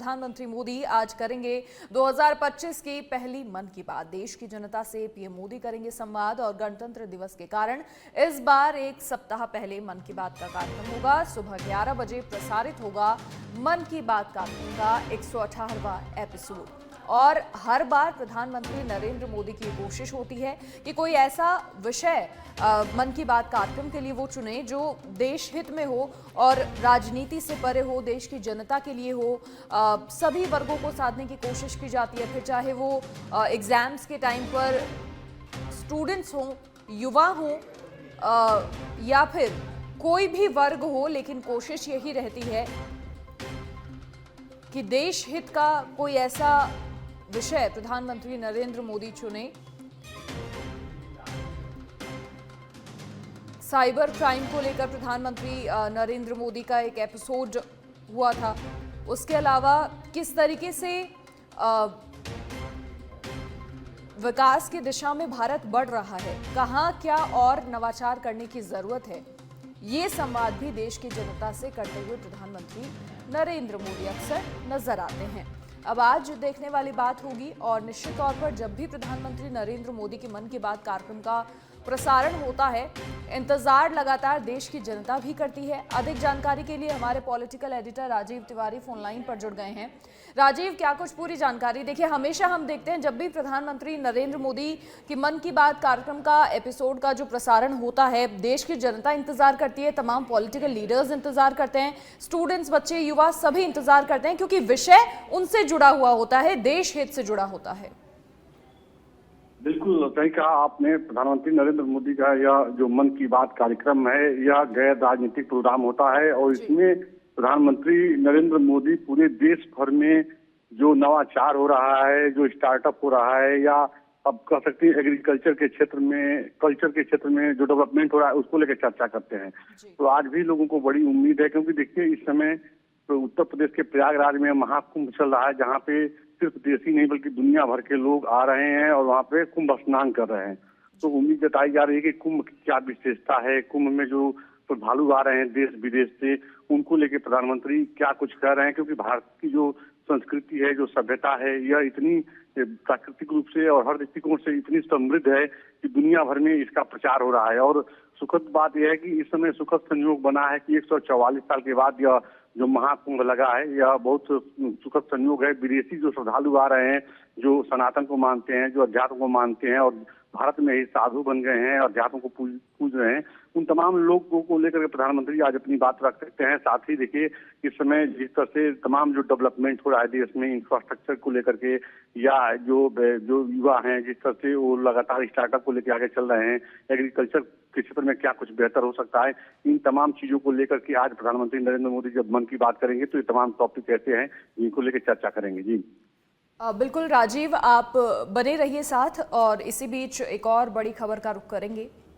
प्रधानमंत्री मोदी आज करेंगे 2025 की पहली मन की बात। देश की जनता से पीएम मोदी करेंगे संवाद और गणतंत्र दिवस के कारण इस बार एक सप्ताह पहले मन की बात का कार्यक्रम होगा। सुबह 11 बजे प्रसारित होगा मन की बात कार्यक्रम का 118वां एपिसोड। और हर बार प्रधानमंत्री नरेंद्र मोदी की कोशिश होती है कि कोई ऐसा विषय मन की बात कार्यक्रम के लिए वो चुने जो देश हित में हो और राजनीति से परे हो, देश की जनता के लिए हो। सभी वर्गों को साधने की कोशिश की जाती है, फिर चाहे वो एग्जाम्स के टाइम पर स्टूडेंट्स हों, युवा हों या फिर कोई भी वर्ग हो, लेकिन कोशिश यही रहती है कि देश हित का कोई ऐसा विषय प्रधानमंत्री नरेंद्र मोदी चुने। साइबर क्राइम को लेकर प्रधानमंत्री नरेंद्र मोदी का एक एपिसोड हुआ था। उसके अलावा किस तरीके से विकास की दिशा में भारत बढ़ रहा है, कहां क्या और नवाचार करने की जरूरत है, ये संवाद भी देश की जनता से करते हुए प्रधानमंत्री नरेंद्र मोदी अक्सर नजर आते हैं। अब आज देखने वाली बात होगी और निश्चित तौर पर जब भी प्रधानमंत्री नरेंद्र मोदी के मन की बात कार्यक्रम का प्रसारण होता है, इंतजार लगातार देश की जनता भी करती है। अधिक जानकारी के लिए हमारे political editor Rajiv Tiwari phone line पर जुड़ गए हैं। राजीव, क्या कुछ पूरी जानकारी? देखिए, हमेशा हम देखते हैं जब भी प्रधानमंत्री नरेंद्र मोदी की मन की बात कार्यक्रम का एपिसोड का जो प्रसारण होता है, देश की जनता इंतजार करती है, तमाम पॉलिटिकल लीडर्स इंतजार करते हैं, स्टूडेंट्स, बच्चे, युवा सभी इंतजार करते हैं, क्योंकि विषय उनसे जुड़ा हुआ होता है, देश हित से जुड़ा होता है। बिल्कुल सही कहा आपने। प्रधानमंत्री नरेंद्र मोदी का यह जो मन की बात कार्यक्रम है, यह गैर राजनीतिक प्रोग्राम होता है और इसमें प्रधानमंत्री नरेंद्र मोदी पूरे देश भर में जो नवाचार हो रहा है, जो स्टार्टअप हो रहा है, या अब कह सकते हैं एग्रीकल्चर के क्षेत्र में, कल्चर के क्षेत्र में जो डेवलपमेंट हो रहा है, उसको लेकर चर्चा करते हैं। तो आज भी लोगों को बड़ी उम्मीद है, क्योंकि देखिए इस समय तो उत्तर प्रदेश के प्रयागराज में महाकुंभ चल रहा है, जहाँ पे सिर्फ देशी नहीं बल्कि दुनिया भर के लोग आ रहे हैं और वहाँ पे कुंभ स्नान कर रहे हैं। तो उम्मीद जताई जा रही है कि कुंभ की क्या विशेषता है, कुंभ में जो श्रद्धालु आ रहे हैं देश विदेश से, उनको लेके प्रधानमंत्री क्या कुछ कह रहे हैं, क्योंकि भारत की जो संस्कृति है, जो सभ्यता है, यह इतनी प्राकृतिक रूप से और हर दृष्टिकोण से इतनी समृद्ध है कि दुनिया भर में इसका प्रचार हो रहा है। और सुखद बात यह है कि इस समय सुखद संयोग बना है कि 144 साल के बाद यह जो महाकुंभ लगा है, यह बहुत सुखद संयोग है। विदेशी जो श्रद्धालु आ रहे हैं, जो सनातन को मानते हैं, जो अध्यात्म को मानते हैं और भारत में ही साधु बन गए हैं, अध्यात्म को पूज रहे हैं, उन तमाम लोगों को लेकर प्रधानमंत्री आज अपनी बात रख सकते हैं। साथ ही देखिए इस समय जिस तरह से तमाम जो डेवलपमेंट हो रहा है देश में इंफ्रास्ट्रक्चर को लेकर के, या जो युवा हैं जिस तरह से वो लगातार स्टार्टअप को लेकर आगे चल रहे हैं, एग्रीकल्चर के क्षेत्र में क्या कुछ बेहतर हो सकता है, इन तमाम चीजों को लेकर के आज प्रधानमंत्री नरेंद्र मोदी जब मन की बात करेंगे तो ये तमाम टॉपिक ऐसे हैं जिनको लेकर चर्चा करेंगे। जी बिल्कुल राजीव, आप बने रहिए साथ और इसी बीच एक और बड़ी खबर का रुख करेंगे।